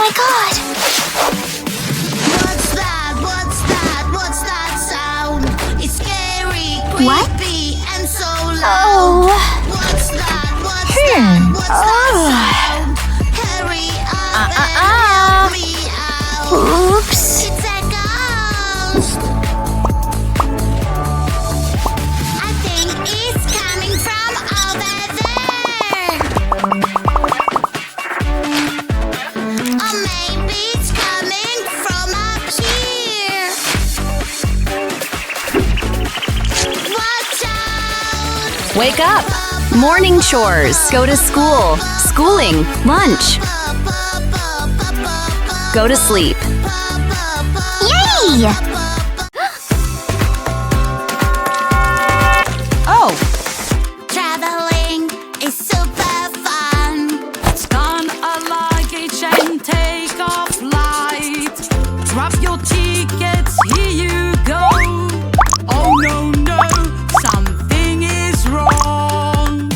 my god! What's that? What's that? What's that sound? It's scary, creepy, What? and so loud. Oh. What's that? What's that? What's that sound? Hurry up and help me out. Oops. It's a ghost. I think it's coming from over there. Or maybe it's coming from up here. Watch out! Wake up! Morning chores. Go to school. Schooling. Lunch. Go to sleep. Yay! Oh! Traveling is super fun. Scan a luggage and take a flight. Drop your tickets, here you go. Oh no, no, something is wrong.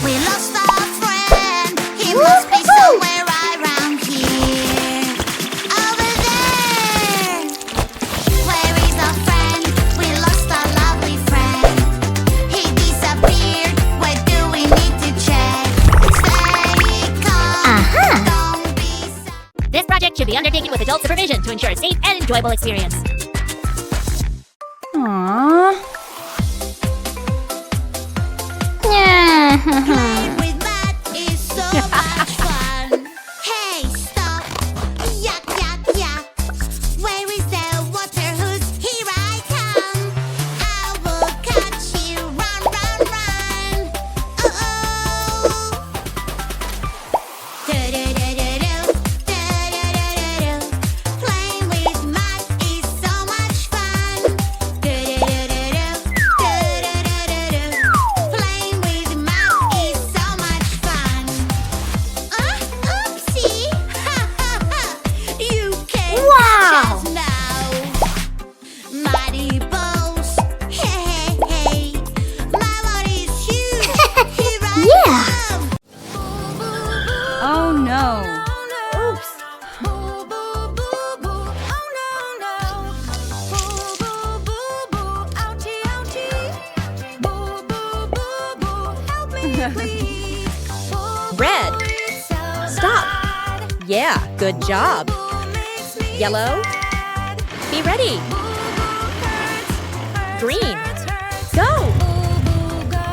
We lost our friend. He must be somewhere around here. Over there. Where is our friend? We lost our lovely friend. He disappeared. Where do we need to check? Stay calm. Don't be sad. This project should be undertaken with adult supervision to ensure a safe and enjoyable experience. Aww. Playing with Matt is so much fun. Hey, stop! Yuck, yuck, yuck! Where is the water hose? Here I come! I will catch you! Run, run, run! Uh-oh! Do-do-do-do-do, do-do-do-do-do. Playing with Matt is so much fun. Do-do-do-do-do, do-do-do-do-do. Playing with Matt is so much fun. Oopsie! Ha ha ha! You can Wow. catch us now. Mighty balls. Hey, hey, hey. My body is huge. Here I Yeah. come. Oh no. Oops. Boo, boo, boo, boo. Oh no, no. Boo, boo, boo, boo. Ouchie, ouchie. Boo, boo, boo, boo. Help me, please. Boo, Red. boo, it's so Stop. bad. Yeah, good job. Boo makes me Yellow. sad. Be ready. Boo, boo hurts, hurts, Green. hurts, hurts. Go. Boo, boo, go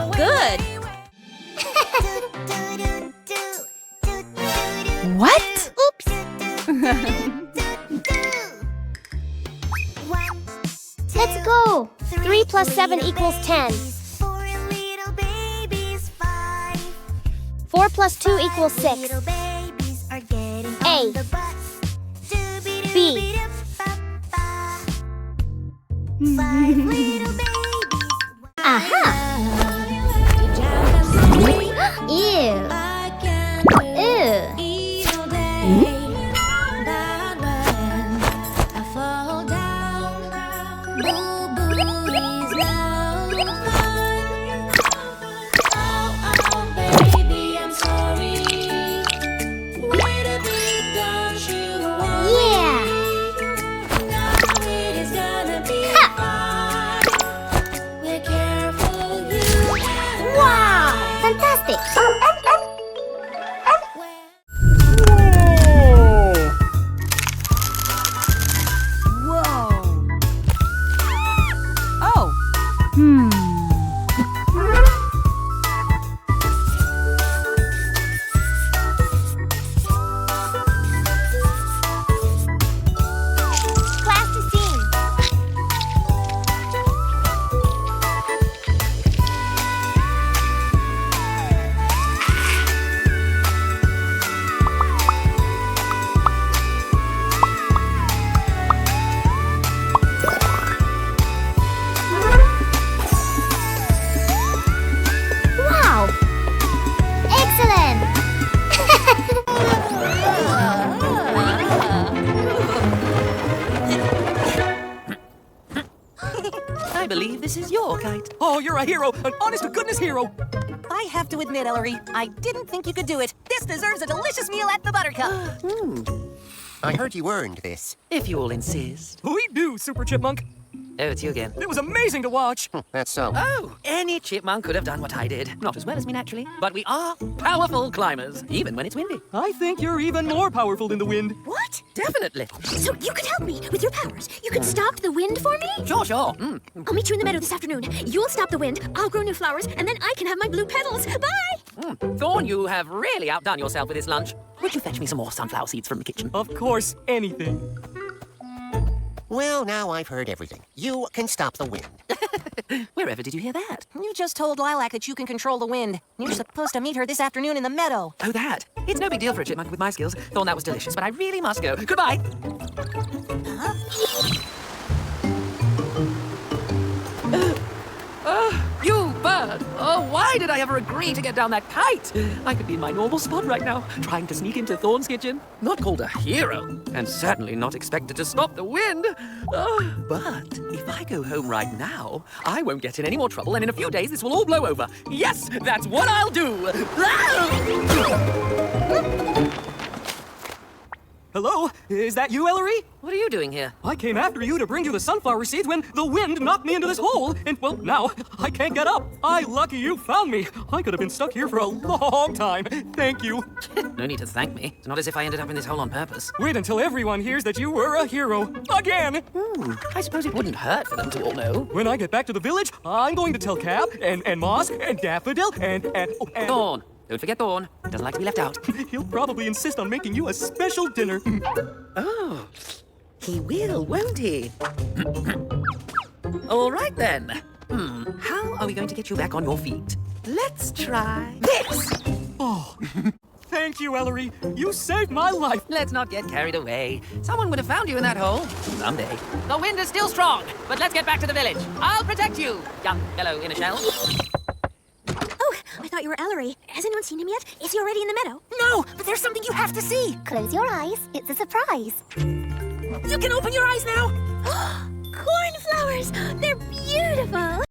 away. Good. What? Oops. Let's go. 3 plus 7 equals 10. 4 plus 2 equals 6. A. B. Aha. Ew. Ew. Yeah. Wow. Fantastic. Whoa. Oh. Hmm. Class to sing. Wow. Excellent. I believe this is your kite. Oh, you're a hero, an honest to goodness hero. I have to admit, Ellery, I didn't think you could do it. This deserves a delicious meal at the Buttercup. I heard you earned this. If you all insist. We do, Super Chipmunk. Oh, it's you again. It was amazing to watch. That's so. Oh, any chipmunk could have done what I did. Not as well as me, naturally. But we are powerful climbers, even when it's windy. I think you're even more powerful than the wind. What? Definitely. So you could help me with your powers? You could stop the wind for me? Sure. I'll meet you in the meadow this afternoon. You'll stop the wind, I'll grow new flowers, and then I can have my blue petals. Bye! Thorn, you have really outdone yourself with this lunch. Would you fetch me some more sunflower seeds from the kitchen? Of course, anything. Well, now I've heard everything. You can stop the wind. Wherever did you hear that? You just told Lilac that you can control the wind. You're supposed to meet her this afternoon in the meadow. Oh, that. It's no big deal for a chipmunk with my skills. Thorn, that was delicious, but I really must go. Goodbye. You bird! Oh, why did I ever agree to get down that kite? I could be in my normal spot right now, trying to sneak into Thorn's kitchen. Not called a hero, and certainly not expected to stop the wind. But if I go home right now, I won't get in any more trouble, and in a few days this will all blow over. Yes, that's what I'll do! Hello? Is that you, Ellery? What are you doing here? I came after you to bring you the sunflower seeds when the wind knocked me into this hole. And, well, now I can't get up. Lucky you found me. I could have been stuck here for a long time. Thank you. No need to thank me. It's not as if I ended up in this hole on purpose. Wait until everyone hears that you were a hero. Again! I suppose it wouldn't hurt for them to all know. When I get back to the village, I'm going to tell Cap and Moss and Daffodil and Thorn. Don't forget Thorn. Doesn't like to be left out. He'll probably insist on making you a special dinner. Oh, he will, won't he? All right, then. How are we going to get you back on your feet? Let's try this. Oh, thank you, Ellery. You saved my life. Let's not get carried away. Someone would have found you in that hole. Someday. The wind is still strong, but let's get back to the village. I'll protect you, young fellow in a shell. Oh, I thought you were Ellery. Has anyone seen him yet? Is he already in the meadow? No, but there's something you have to see. Close your eyes. It's a surprise. You can open your eyes now. Cornflowers! They're beautiful!